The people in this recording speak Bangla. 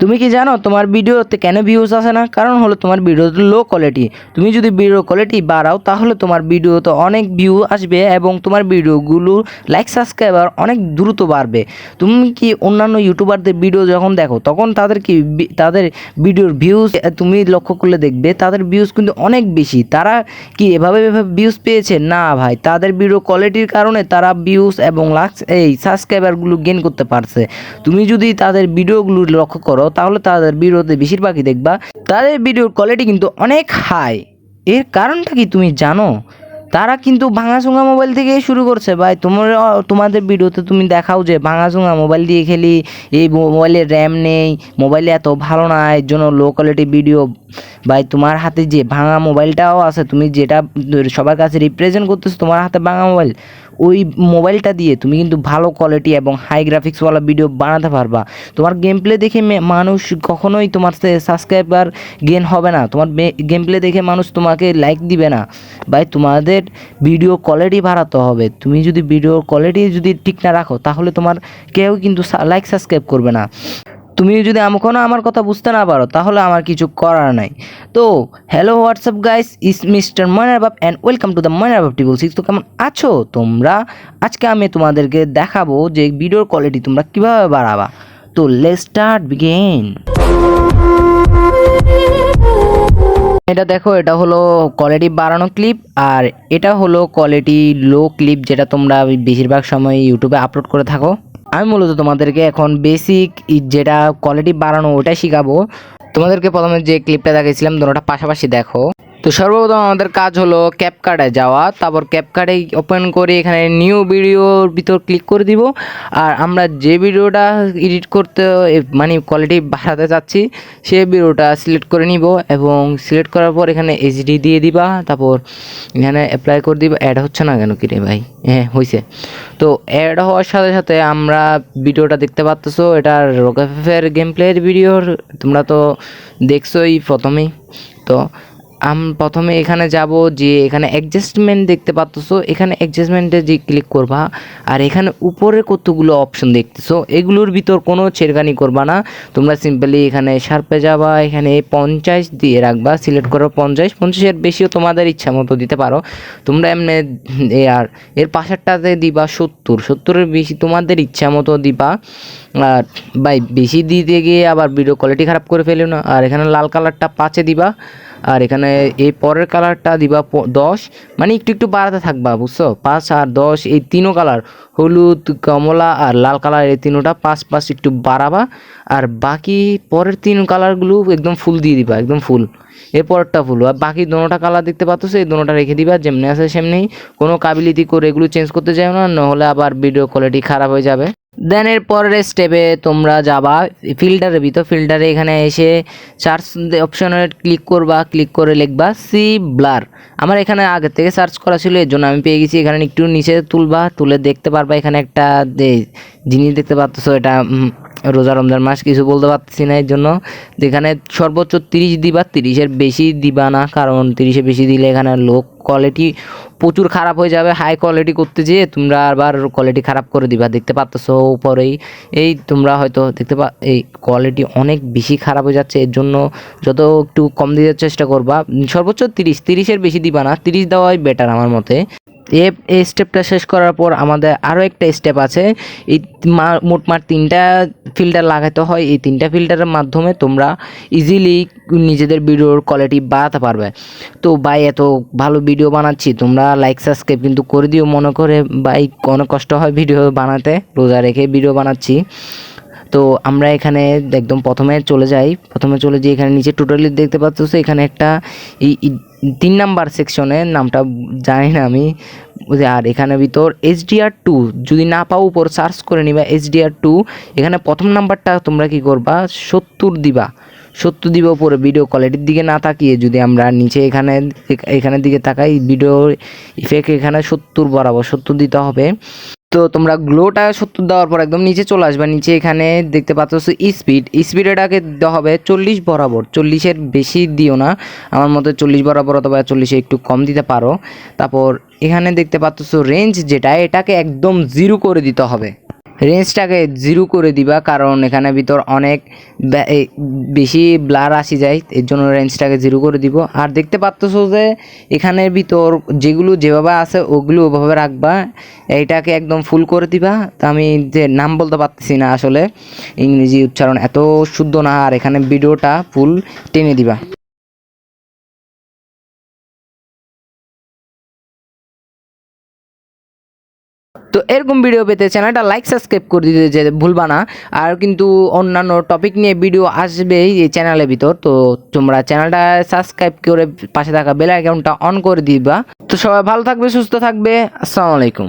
তুমি কি জানো তোমার ভিডিওতে কেন ভিউজ আসে না? কারণ হলো তোমার ভিডিওতে লো কোয়ালিটি। তুমি যদি ভিডিও কোয়ালিটি বাড়াও তাহলে তোমার ভিডিওতে অনেক ভিউ আসবে এবং তোমার ভিডিওগুলো লাইক সাবস্ক্রাইবার অনেক দ্রুত বাড়বে। তুমি কি অন্যান্য ইউটিউবারদের ভিডিও যখন দেখো তখন তাদের কি তাদের ভিডিওর ভিউজ তুমি লক্ষ্য করলে দেখবে তাদের ভিউজ কিন্তু অনেক বেশি। তারা কি এভাবে ভিউজ পেয়েছে? না ভাই, তাদের ভিডিও কোয়ালিটির কারণে তারা ভিউজ এবং এই সাবস্ক্রাইবারগুলো গেইন করতে পারছে। তুমি যদি তাদের ভিডিওগুলো লক্ষ্য করো তাহলে তাদের ভিডিওতে বেশিরভাগই দেখবা তাদের ভিডিওর কোয়ালিটি কিন্তু অনেক হাই। এর কারণটা কি তুমি জানো? তারা কিন্তু ভাঙাচোঙা মোবাইল থেকে শুরু করছে ভাই। তোমাদের ভিডিওতে তুমি দেখাও যে ভাঙাচোঙা মোবাইল দিয়ে খেলি, এই মোবাইলে র্যাম নেই, মোবাইলে এত ভালো না, এর জন্য লো কোয়ালিটি ভিডিও। ভাই তোমার হাতে যে ভাঙা মোবাইলটাও আছে, তুমি যেটা সবার কাছে রিপ্রেজেন্ট করতেছো তোমার হাতে ভাঙা মোবাইল, ওই মোবাইলটা দিয়ে তুমি কিন্তু ভালো কোয়ালিটি এবং হাই গ্রাফিক্সওয়ালা ভিডিও বানাতে পারবা। তোমার গেম প্লে দেখে মানুষ কখনোই তোমার সাবস্ক্রাইবার গেইন হবে না। তোমার গেম প্লে দেখে মানুষ তোমাকে লাইক দিবে না। ভাই তোমাদের ভিডিও কোয়ালিটি বাড়াতে হবে। তুমি যদি ভিডিও কোয়ালিটি যদি ঠিক না রাখো তাহলে তোমার কেউ কিন্তু লাইক সাবস্ক্রাইব করবে না। তুমি যদি এখনও আমার কথা বুঝতে না পারো তাহলে আমার কিছু করার নাই। তো হ্যালো হোয়াটসঅ্যাপ গাইস, ইস মিস্টার ময়নার বাপ অ্যান্ড ওয়েলকাম টু দ্য ময়নার বাপ টিবল সিক্স। তো কেমন আছো তোমরা? আজকে আমি তোমাদেরকে দেখাবো যে ভিডিওর কোয়ালিটি তোমরা কীভাবে বাড়াবা। তো লেটস স্টার্ট বিগিন। এটা দেখো, এটা হলো কোয়ালিটি বাড়ানো ক্লিপ আর এটা হলো কোয়ালিটি লো ক্লিপ, যেটা তোমরা বেশিরভাগ সময় ইউটিউবে আপলোড করে থাকো। আমি মূলত তোমাদেরকে এখন বেসিক যেটা কোয়ালিটি বাড়ানো ওটা শিখাবো। তোমাদেরকে প্রথমে যে ক্লিপটা দেখাইছিলাম দুটোটা পাশাপাশি দেখো। তো সর্বপ্রথম আমাদের কাজ হলো ক্যাপকাটে যাওয়া, তারপর ক্যাপকাটে ওপেন করে এখানে নিউ ভিডিওর ভিতর ক্লিক করে দিব। আর আমরা যে ভিডিওটা এডিট করতে মানে কোয়ালিটি বাড়াতে চাচ্ছি সেই ভিডিওটা সিলেক্ট করে নিব এবং সিলেক্ট করার পর এখানে এইচডি দিয়ে দিবা। তারপর এখানে অ্যাপ্লাই করে দিবা। অ্যাড হচ্ছে না কেন কিরে ভাই? হ্যাঁ হয়েছে। তো অ্যাড হওয়ার সাথে সাথে আমরা ভিডিওটা দেখতে পাচ্তেছো, এটা রোকেফের গেম প্লের ভিডিওর তোমরা তো দেখছোই প্রথমেই। তো প্রথমে এখানে যাব, যে এখানে অ্যাডজাস্টমেন্ট দেখতে পাচ্তেছো, এখানে অ্যাডজাস্টমেন্টে যে ক্লিক করবা আর এখানে উপরে কতগুলো অপশন দেখতেছো এগুলোর ভিতর কোনো ছেড়খানি করবা না। তোমরা সিম্পলি এখানে শার্পে যাবা, এখানে 50 দিয়ে রাখবা, সিলেক্ট করো 50-50-এর বেশিও তোমাদের ইচ্ছা মতো দিতে পারো তোমরা এমনি। আর এর পাশেরটাতে দিবা 70-70-এর বেশি তোমাদের ইচ্ছা মতো দিবা। আর ভাই বেশি দিতে গিয়ে আবার ভিডিও কোয়ালিটি খারাপ করে ফেলো না। আর এখানে লাল কালারটা 5-এ দিবা আর এখানে এই পরের কালারটা দিবা 10, মানে একটু একটু বাড়াতে থাকবা, বুঝছো? 5 আর 10 এই তিনও কালার, হলুদ, কমলা আর লাল কালার, এই তিনোটা 5 একটু বাড়াবা। আর বাকি পরের তিন কালারগুলো একদম ফুল দিয়ে দিবা, একদম ফুল। এরপরটা ফুল। আর বাকি দোনোটা কালার দেখতে পাচ্ছ, এই দোনোটা রেখে দিবা যেমনি আছে সেমনি। কোনো কাবিলিতি করে এগুলো চেঞ্জ করতে যাও না, নাহলে আবার ভিডিও কোয়ালিটি খারাপ হয়ে যাবে। দেন এর পরের স্টেপে তোমরা যাবা ফিল্টারের ভিতর। ফিল্টারে এখানে এসে সার্চ অপশনে ক্লিক করবা, ক্লিক করে লিখবা সি ব্লার। আমার এখানে আগে থেকে সার্চ করা ছিল, এর জন্য আমি পেয়ে গেছি। এখানে একটু নিচে তুলবা, তুলে দেখতে পারবা এখানে একটা জিনিস দেখতে পাচ্ছ, এটা রোজা রমজান মাস, কিছু বলতে পারতেছি না এর জন্য। এখানে সর্বোচ্চ 30 দিবা, 30-এর বেশি দিবা না, কারণ 30-এর বেশি দিলে এখানে লো কোয়ালিটি প্রচুর খারাপ হয়ে যাবে। হাই কোয়ালিটি করতে যেয়ে তোমরা আবার কোয়ালিটি খারাপ করে দিবা। দেখতে পাচ্তেছো উপরেই এই তোমরা হয়তো এই কোয়ালিটি অনেক বেশি খারাপ হয়ে যাচ্ছে। এর জন্য যত একটু কম দিতে চেষ্টা করবা। সর্বোচ্চ 30-30-এর বেশি দিবা না, 30 দেওয়াই বেটার আমার মতে। এই স্টেপটা শেষ করার পর আমাদের আরও একটা স্টেপ আছে। এই মোটমাট 3টা ফিল্টার লাগাতে হয়। এই 3টা ফিল্টারের মাধ্যমে তোমরা ইজিলি নিজেদের ভিডিওর কোয়ালিটি বাড়াতে পারবে। তো ভাই এত ভালো ভিডিও বানাচ্ছি, তোমরা লাইক সাবস্ক্রাইব কিন্তু করে দিও মনে করে। ভাই অনেক কষ্ট হয় ভিডিও বানাতে, রোজা রেখে ভিডিও বানাচ্ছি। তো আমরা এখানে একদম প্রথমে চলে যাই। এখানে নিচে টোটালি দেখতে পাচ্ছ, এখানে একটা এই 3 নাম্বার সেকশনে, নামটা জানি না আমি। আর এখানে ভিতর HDR2 যদি না পাও উপর সার্চ করে নিবা HDR2। এখানে প্রথম নাম্বারটা তোমরা কি করবা 70 দিবা, 70 দিবা উপরে। ভিডিও কোয়ালিটির দিকে না তাকিয়ে যদি আমরা নিচে এখানের দিকে তাকাই, ভিডিও ইফেক্ট এখানে 70 বরাবর 70 দিতে হবে। তো তোমরা গ্লোটা 70 দেওয়ার পর একদম নিচে চলে আসবে। নিচে এখানে দেখতে পাচ্ছ স্পিড এটাকে দেওয়া হবে 40 বরাবর, 40-এর বেশি দিও না, আমার মতে 40 বরাবর অথবা 40-এ একটু কম দিতে পারো। তারপর এখানে দেখতে পাচ্ছ রেঞ্জ, যেটা এটাকে একদম 0 করে দিতে হবে। রেঞ্জটাকে 0 করে দিবা, কারণ এখানে ভিতর অনেক বেশি ব্লার আসি যায়, এর জন্য রেঞ্জটাকে 0 করে দিব। আর দেখতে পাচ্ছো যে এখানের ভিতর যেগুলো যেভাবে আছে ওগুলো ওভাবে রাখবা, এইটাকে একদম ফুল করে দিবা। তো আমি যে নাম বলতে পারতেছি না, আসলে ইংরেজি উচ্চারণ এত শুদ্ধ না। আর এখানে ভিডিওটা ফুল টেনে দিবা। তো এরকম ভিডিও পেতে চ্যানেলটা লাইক সাবস্ক্রাইব করে দিতে যে ভুলবা না। আর কিন্তু অন্যান্য টপিক নিয়ে ভিডিও আসবেই এই চ্যানেলের ভিতর, তো তোমরা চ্যানেলটা সাবস্ক্রাইব করে পাশে থাকা বেল আইকনটা অন করে দিবা। তো সবাই ভালো থাকবে, সুস্থ থাকবে, আসসালামু আলাইকুম।